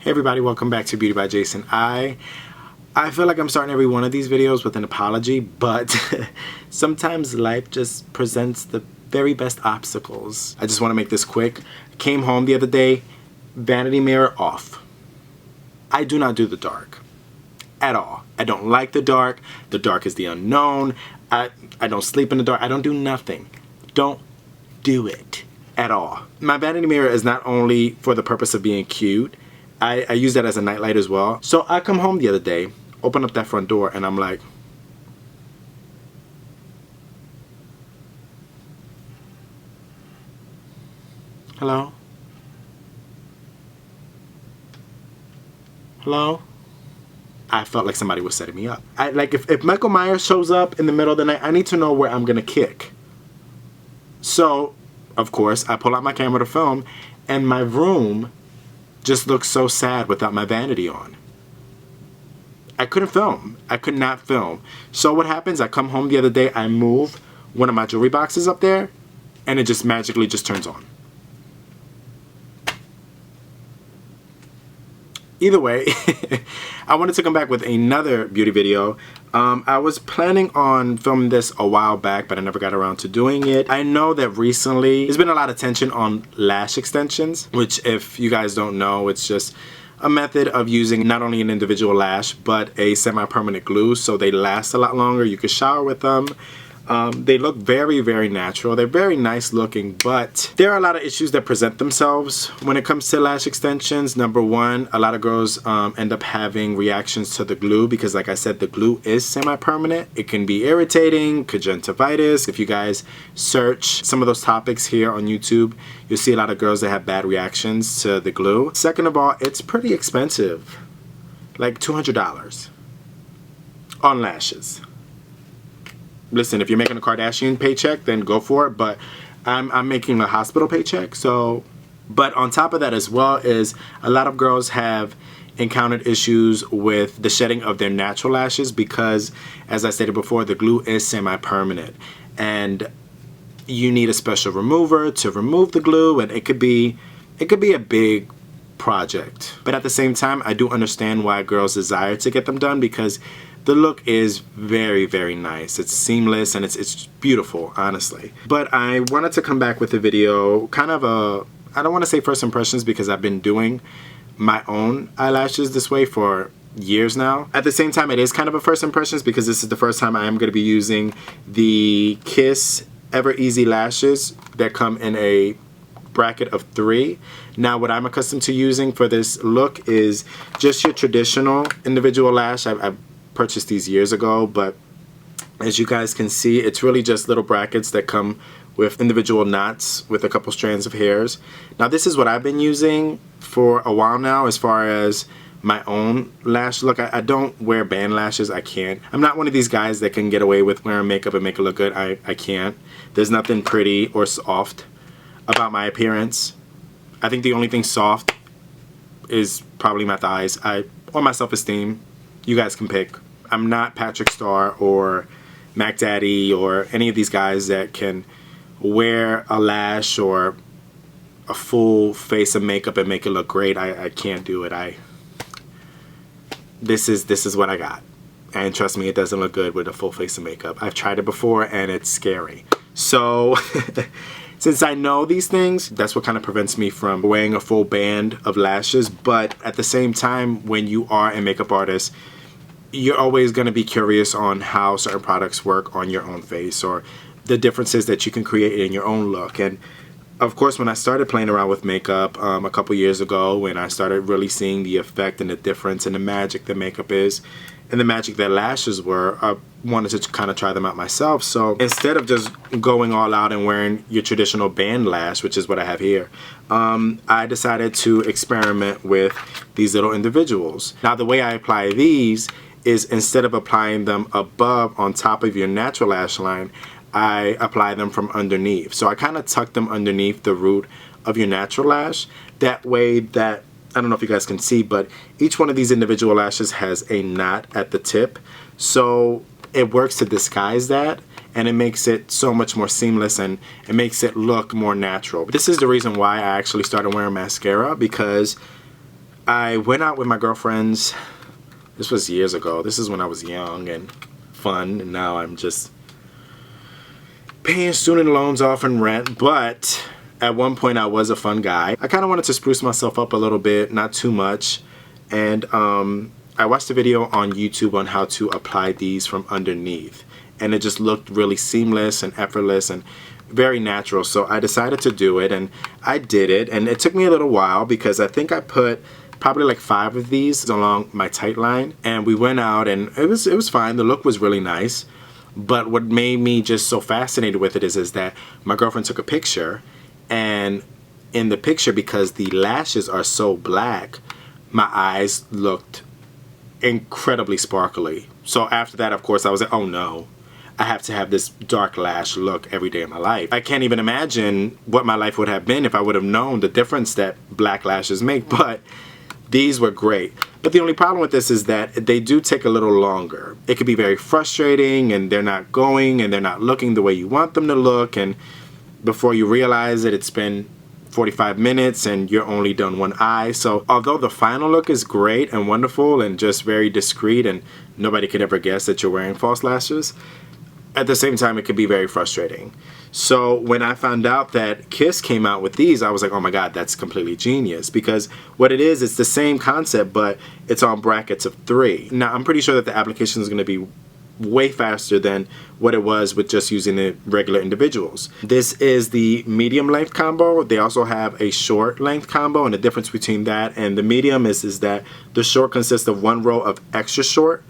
Hey everybody, welcome back to Beauty by Jason. I feel like I'm starting every one of these videos with an apology, but sometimes life just presents the very best obstacles. I just want to make this quick. I came home the other day, vanity mirror off. I do not do the dark at all. I don't like the dark. The dark is the unknown. I don't sleep in the dark. I don't do nothing. Don't do it at all. My vanity mirror is not only for the purpose of being cute. I use that as a nightlight as well. So I come home the other day, open up that front door, and I'm like, hello? Hello? I felt like somebody was setting me up. If Michael Myers shows up in the middle of the night, I need to know where I'm gonna kick. So, of course, I pull out my camera to film, and my room just looks so sad without my vanity on. I couldn't film. I could not film. So what happens, I come home the other day, I move one of my jewelry boxes up there, and it just magically just turns on. Either way, I wanted to come back with another beauty video. I was planning on filming this a while back, but I never got around to doing it. I know that recently there's been a lot of attention on lash extensions, which if you guys don't know, it's just a method of using not only an individual lash, but a semi-permanent glue, so they last a lot longer. You can shower with them. They look very, very natural. They're very nice looking, but there are a lot of issues that present themselves when it comes to lash extensions. Number one, a lot of girls end up having reactions to the glue because, like I said, the glue is semi-permanent. It can be irritating, conjunctivitis. If you guys search some of those topics here on YouTube, you'll see a lot of girls that have bad reactions to the glue. Second of all, it's pretty expensive, like $200 on lashes. Listen, if you're making a Kardashian paycheck, then go for it, but I'm making a hospital paycheck, so. But on top of that as well is a lot of girls have encountered issues with the shedding of their natural lashes because, as I stated before, the glue is semi-permanent, and you need a special remover to remove the glue, and it could be a big project. But at the same time, I do understand why girls desire to get them done because the look is very, very nice. It's seamless and it's beautiful, honestly. But I wanted to come back with a video, kind of I don't want to say first impressions because I've been doing my own eyelashes this way for years now. At the same time, it is kind of a first impressions because this is the first time I am going to be using the Kiss Ever Easy lashes that come in a bracket of 3. Now what I'm accustomed to using for this look is just your traditional individual lash. I've purchased these years ago, but as you guys can see, it's really just little brackets that come with individual knots with a couple strands of hairs. Now this is what I've been using for a while now as far as my own lash look. I don't wear band lashes. I can't. I'm not one of these guys that can get away with wearing makeup and make it look good. I can't. There's nothing pretty or soft about my appearance. I think the only thing soft is probably my thighs or my self-esteem. You guys can pick. I'm not Patrick Star or Mac Daddy or any of these guys that can wear a lash or a full face of makeup and make it look great. I can't do it. This is what I got. And trust me, it doesn't look good with a full face of makeup. I've tried it before and it's scary. So since I know these things, that's what kind of prevents me from wearing a full band of lashes. But at the same time, when you are a makeup artist, you're always going to be curious on how certain products work on your own face or the differences that you can create in your own look. And of course, when I started playing around with makeup a couple years ago, when I started really seeing the effect and the difference and the magic that makeup is and the magic that lashes were, I wanted to kind of try them out myself. So instead of just going all out and wearing your traditional band lash, which is what I have here, I decided to experiment with these little individuals. Now the way I apply these is instead of applying them above on top of your natural lash line, I apply them from underneath. So I kind of tuck them underneath the root of your natural lash. That way that, I don't know if you guys can see, but each one of these individual lashes has a knot at the tip. So it works to disguise that, and it makes it so much more seamless and it makes it look more natural. This is the reason why I actually started wearing mascara, because I went out with my girlfriends. This was years ago. This is when I was young and fun, and now I'm just paying student loans off and rent. But at one point I was a fun guy. I kind of wanted to spruce myself up a little bit, not too much. And I watched a video on YouTube on how to apply these from underneath. And it just looked really seamless and effortless and very natural. So I decided to do it, and I did it. And it took me a little while because I think I put probably like 5 of these along my tight line, and we went out, and it was fine. The look was really nice, but what made me just so fascinated with it is that my girlfriend took a picture, and in the picture, because the lashes are so black, my eyes looked incredibly sparkly. So after that, of course, I was like, oh no, I have to have this dark lash look every day of my life. I can't even imagine what my life would have been if I would have known the difference that black lashes make. But these were great. But the only problem with this is that they do take a little longer. It could be very frustrating, and they're not going, and they're not looking the way you want them to look, and before you realize it, it's been 45 minutes and you're only done one eye. So although the final look is great and wonderful and just very discreet, and nobody could ever guess that you're wearing false lashes, at the same time it could be very frustrating. So when I found out that Kiss came out with these, I was like, oh my god, that's completely genius. Because what it is, it's the same concept, but it's on brackets of 3. Now I'm pretty sure that the application is going to be way faster than what it was with just using the regular individuals. This is the medium length combo. They also have a short length combo, and the difference between that and the medium is that the short consists of 1 row of extra short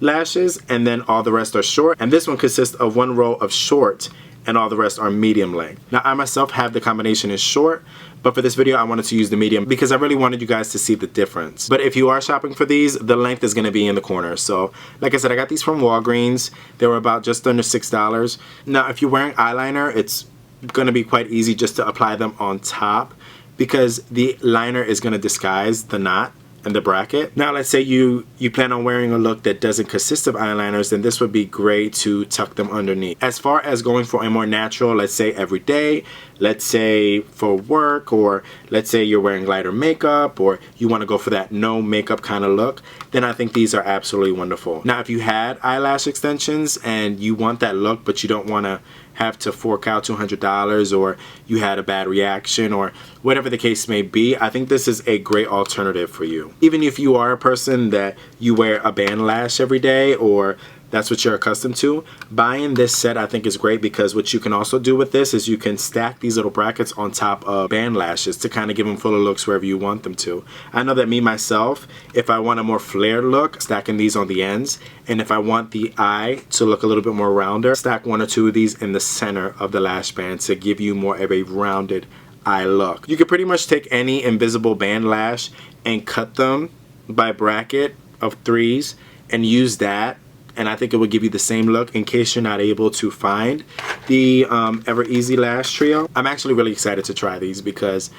lashes, and then all the rest are short, and this one consists of 1 row of short and all the rest are medium length. Now I myself have the combination in short, but for this video I wanted to use the medium because I really wanted you guys to see the difference. But if you are shopping for these, the length is going to be in the corner. So like I said, I got these from Walgreens. They were about just under $6. Now if you're wearing eyeliner, it's going to be quite easy just to apply them on top because the liner is going to disguise the knot and the bracket. Now let's say you plan on wearing a look that doesn't consist of eyeliners, then this would be great to tuck them underneath. As far as going for a more natural, let's say every day, let's say for work, or let's say you're wearing lighter makeup, or you want to go for that no makeup kind of look, then I think these are absolutely wonderful. Now if you had eyelash extensions and you want that look but you don't want to have to fork out $200, or you had a bad reaction, or whatever the case may be, I think this is a great alternative for you. Even if you are a person that you wear a band lash every day, or that's what you're accustomed to, buying this set I think is great, because what you can also do with this is you can stack these little brackets on top of band lashes to kind of give them fuller looks wherever you want them to. I know that me myself, if I want a more flared look, stacking these on the ends, and if I want the eye to look a little bit more rounder, stack 1 or 2 of these in the center of the lash band to give you more of a rounded eye look. You could pretty much take any invisible band lash and cut them by bracket of 3s and use that, and I think it will give you the same look in case you're not able to find the Ever Easy Lash Trio. I'm actually really excited to try these because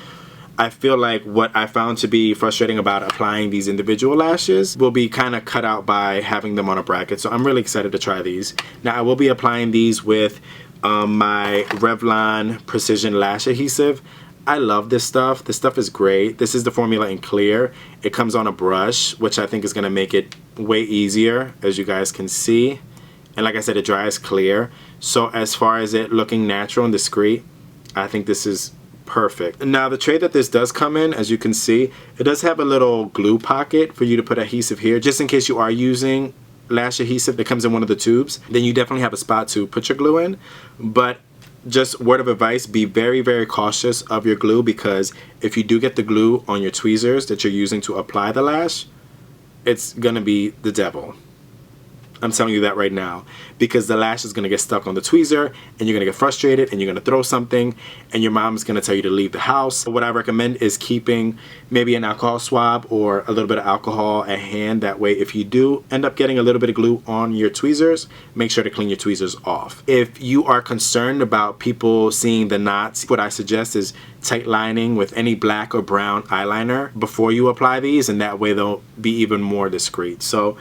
I feel like what I found to be frustrating about applying these individual lashes will be kind of cut out by having them on a bracket. So I'm really excited to try these. Now I will be applying these with my Relvon Precision Lash Adhesive. I love this stuff. This stuff is great. This is the formula in clear. It comes on a brush, which I think is going to make it way easier, as you guys can see. And like I said, it dries clear. So as far as it looking natural and discreet, I think this is perfect. Now the tray that this does come in, as you can see, it does have a little glue pocket for you to put adhesive here, just in case you are using lash adhesive that comes in one of the tubes. Then you definitely have a spot to put your glue in. But just word of advice, be very, very cautious of your glue, because if you do get the glue on your tweezers that you're using to apply the lash, it's gonna be the devil. I'm telling you that right now, because the lash is gonna get stuck on the tweezer and you're gonna get frustrated and you're gonna throw something and your mom's gonna tell you to leave the house. What I recommend is keeping maybe an alcohol swab or a little bit of alcohol at hand. That way, if you do end up getting a little bit of glue on your tweezers, make sure to clean your tweezers off. If you are concerned about people seeing the knots, what I suggest is tight lining with any black or brown eyeliner before you apply these, and that way they'll be even more discreet. So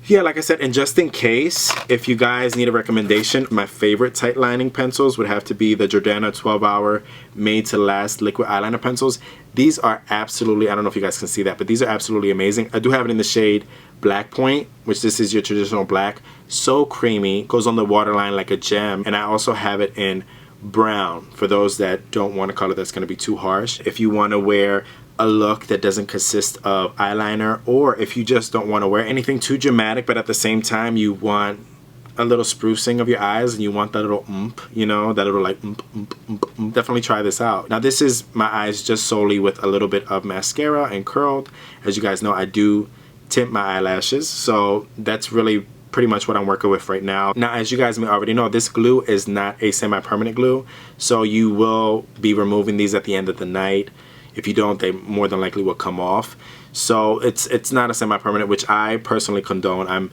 yeah, like I said, and just in case, if you guys need a recommendation, my favorite tight lining pencils would have to be the Jordana 12 Hour Made to Last liquid eyeliner pencils. These are absolutely, I don't know if you guys can see that, but these are absolutely amazing. I do have it in the shade Black Point, which this is your traditional black. So creamy, goes on the waterline like a gem. And I also have it in brown for those that don't want a color that's going to be too harsh. If you want to wear a look that doesn't consist of eyeliner, or if you just don't want to wear anything too dramatic, but at the same time you want a little sprucing of your eyes and you want that little you know, that little like definitely try this out. Now this is my eyes just solely with a little bit of mascara and curled. As you guys know, I do tint my eyelashes, so that's really pretty much what I'm working with right now. Now, as you guys may already know, this glue is not a semi-permanent glue, so you will be removing these at the end of the night. If you don't, they more than likely will come off. So it's not a semi-permanent, which I personally condone.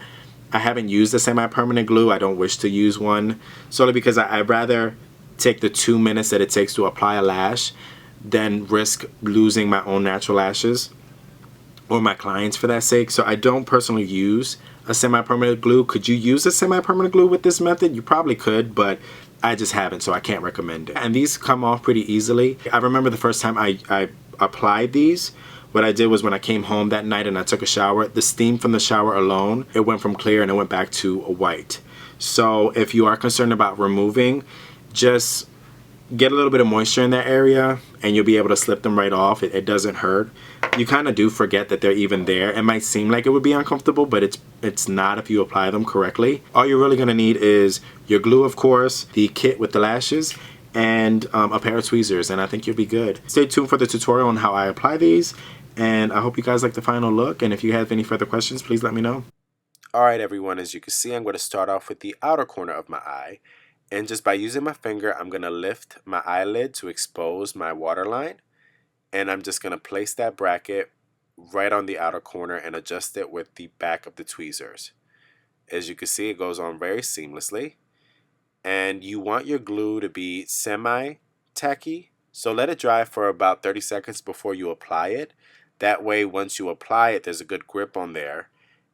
I haven't used a semi-permanent glue. I don't wish to use one, solely because I'd rather take the 2 minutes that it takes to apply a lash than risk losing my own natural lashes, or my clients for that sake. So I don't personally use a semi-permanent glue. Could you use a semi-permanent glue with this method? You probably could, but I just haven't, so I can't recommend it. And these come off pretty easily. I remember the first time I applied these, what I did was when I came home that night and I took a shower, the steam from the shower alone, it went from clear and it went back to a white. So if you are concerned about removing, just get a little bit of moisture in that area and you'll be able to slip them right off. It doesn't hurt. You kind of do forget that they're even there. It might seem like it would be uncomfortable, but it's not if you apply them correctly. All you're really going to need is your glue, of course, the kit with the lashes, and a pair of tweezers, and I think you'll be good. Stay tuned for the tutorial on how I apply these, and I hope you guys like the final look, and if you have any further questions, please let me know. Alright everyone, as you can see, I'm going to start off with the outer corner of my eye, and just by using my finger, I'm going to lift my eyelid to expose my waterline, and I'm just going to place that bracket right on the outer corner and adjust it with the back of the tweezers. As you can see, it goes on very seamlessly. And you want your glue to be semi-tacky, so let it dry for about 30 seconds before you apply it. That way, once you apply it, there's a good grip on there,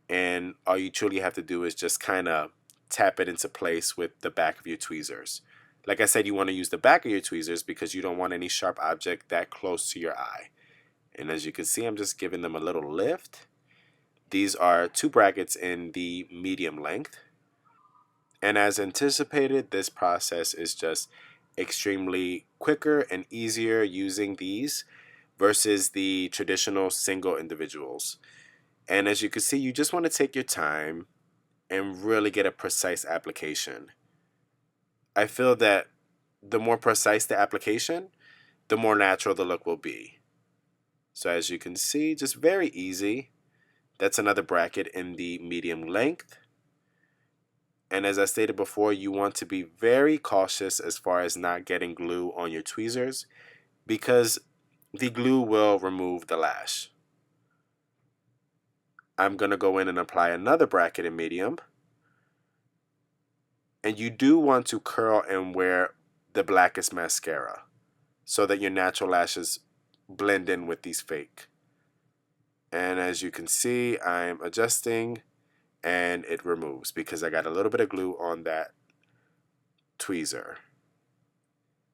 and all you truly have to do is just kind of tap it into place with the back of your tweezers. Like I said, you want to use the back of your tweezers because you don't want any sharp object that close to your eye. And as you can see, I'm just giving them a little lift. These are 2 brackets in the medium length. And as anticipated, this process is just extremely quicker and easier using these versus the traditional single individuals. And as you can see, you just want to take your time and really get a precise application. I feel that the more precise the application, the more natural the look will be. So as you can see, just very easy. That's another bracket in the medium length. And as I stated before, you want to be very cautious as far as not getting glue on your tweezers because the glue will remove the lash. I'm going to go in and apply another bracket in medium. And you do want to curl and wear the Blackest mascara so that your natural lashes blend in with these fake. And as you can see, I'm adjusting and it removes because I got a little bit of glue on that tweezer.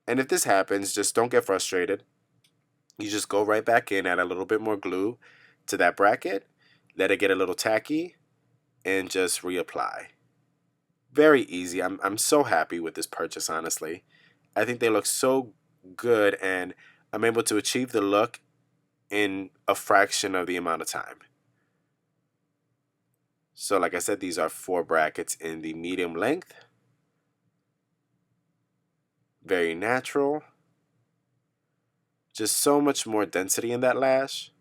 And if this happens, just don't get frustrated. You just go right back in, add a little bit more glue to that bracket, let it get a little tacky, and just reapply. Very easy. I'm so happy with this purchase, honestly. I think they look so good, and I'm able to achieve the look in a fraction of the amount of time. So like I said, these are 4 brackets in the medium length. Very natural. Just so much more density in that lash.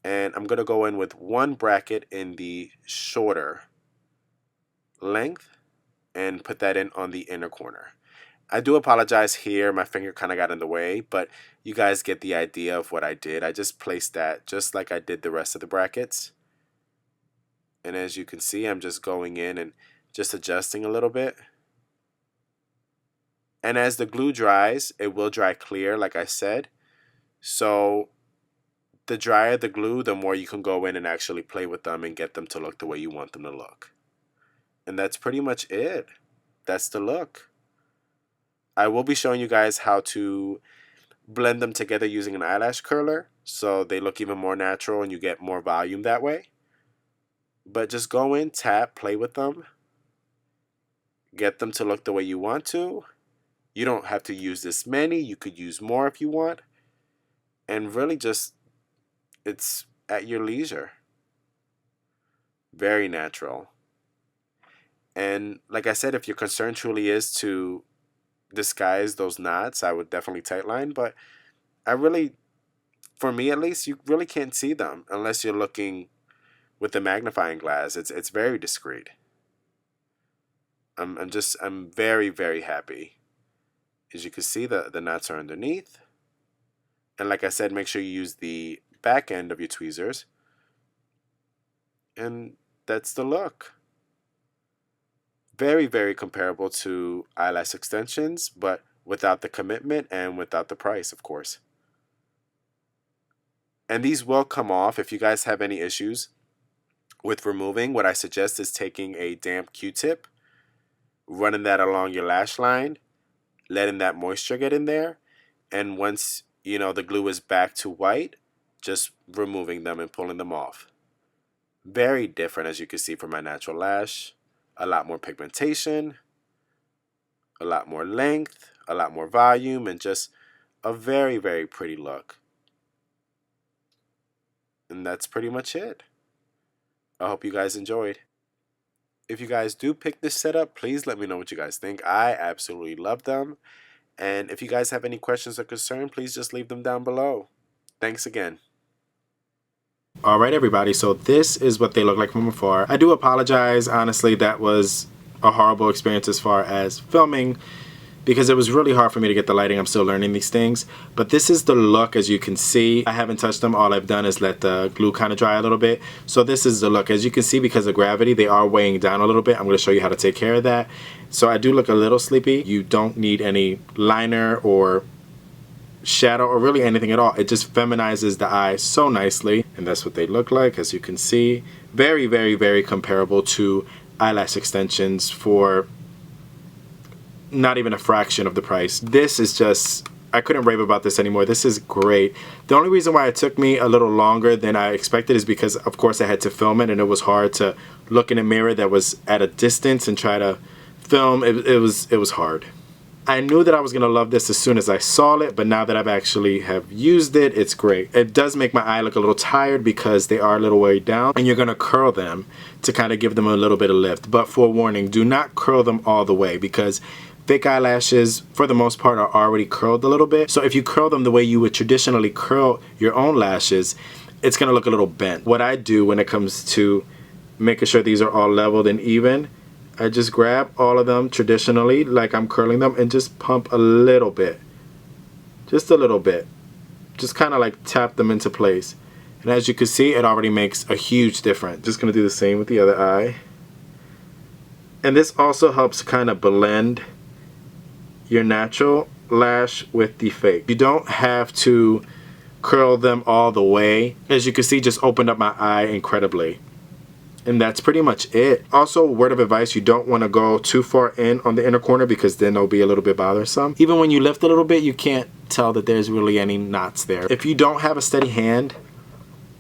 And I'm going to go in with 1 bracket in the shorter length and put that in on the inner corner. I do apologize here, my finger kind of got in the way, but you guys get the idea of what I did. I just placed that just like I did the rest of the brackets. And as you can see, I'm just going in and just adjusting a little bit. And as the glue dries, it will dry clear, like I said. So the drier the glue, the more you can go in and actually play with them and get them to look the way you want them to look. And that's pretty much it. That's the look. I will be showing you guys how to blend them together using an eyelash curler so they look even more natural and you get more volume that way. But just go in, tap, play with them, get them to look the way you want to. You don't have to use this many. You could use more if you want. And really just, it's at your leisure. Very natural. And like I said, if your concern truly is to disguise those knots, I would definitely tightline. But I really, for me at least, you really can't see them unless you're looking with the magnifying glass. It's very discreet. I'm very, very happy. As you can see, the knots are underneath. And like I said, make sure you use the back end of your tweezers. And that's the look. Very, very comparable to eyelash extensions, but without the commitment and without the price, of course. And these will come off. If you guys have any issues with removing, what I suggest is taking a damp Q-tip, running that along your lash line, letting that moisture get in there, and once you know the glue is back to white, just removing them and pulling them off. Very different, as you can see, from my natural lash. A lot more pigmentation, a lot more length, a lot more volume, and just a very, very pretty look. And that's pretty much it. I hope you guys enjoyed. If you guys do pick this setup, please let me know what you guys think. I absolutely love them. And if you guys have any questions or concerns, please just leave them down below. Thanks again. Alright everybody, so this is what they look like from afar. I do apologize, honestly, that was a horrible experience as far as filming because it was really hard for me to get the lighting. I'm still learning these things. But this is the look, as you can see. I haven't touched them. All I've done is let the glue kind of dry a little bit. So this is the look. As you can see, because of gravity, they are weighing down a little bit. I'm going to show you how to take care of that. So I do look a little sleepy. You don't need any liner or shadow or really anything at all. It just feminizes the eye so nicely, and that's what they look like. As you can see, very, very, very comparable to eyelash extensions for not even a fraction of the price. This is just, I couldn't rave about this anymore. This is great. The only reason why it took me a little longer than I expected is because of course I had to film it, and it was hard to look in a mirror that was at a distance and try to film. It was hard. I knew that I was gonna love this as soon as I saw it, but now that I've actually have used it, it's great. It does make my eye look a little tired because they are a little weighed down, and you're gonna curl them to kind of give them a little bit of lift. But forewarning, do not curl them all the way because fake eyelashes, for the most part, are already curled a little bit. So if you curl them the way you would traditionally curl your own lashes, it's gonna look a little bent. What I do when it comes to making sure these are all leveled and even, I just grab all of them traditionally like I'm curling them and just pump a little bit. Just a little bit. Just kind of like tap them into place. And as you can see, it already makes a huge difference. Just going to do the same with the other eye. And this also helps kind of blend your natural lash with the fake. You don't have to curl them all the way. As you can see, just opened up my eye incredibly. And that's pretty much it. Also, word of advice, you don't want to go too far in on the inner corner because then it'll be a little bit bothersome. Even when you lift a little bit, you can't tell that there's really any knots there. If you don't have a steady hand,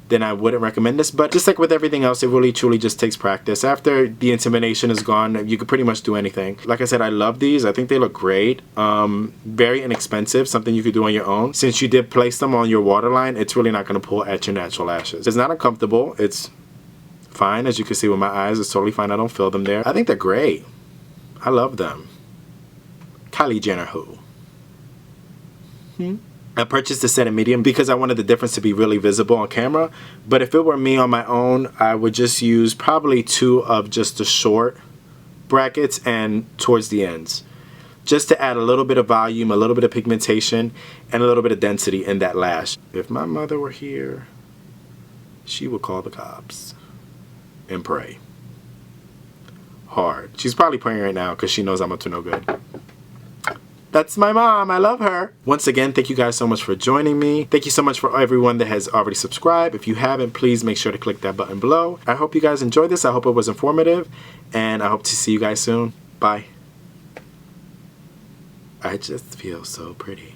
then I wouldn't recommend this. But just like with everything else, it really truly just takes practice. After the intimidation is gone, you can pretty much do anything. Like I said, I love these. I think they look great. Very inexpensive, something you could do on your own. Since you did place them on your waterline, it's really not going to pull at your natural lashes. It's not uncomfortable. It's fine. As you can see with my eyes, it's totally fine. I don't feel them there. I think they're great. I love them. Kylie Jenner who? I purchased a set in medium because I wanted the difference to be really visible on camera. But if it were me on my own, I would just use probably 2 of just the short brackets and towards the ends. Just to add a little bit of volume, a little bit of pigmentation, and a little bit of density in that lash. If my mother were here, she would call the cops and pray hard. She's probably praying right now because she knows I'm up to no good. That's my mom. I love her. Once again, thank you guys so much for joining me. Thank you so much for everyone that has already subscribed. If you haven't, please make sure to click that button below. I hope you guys enjoyed this. I hope it was informative, and I hope to see you guys soon. Bye. I just feel so pretty.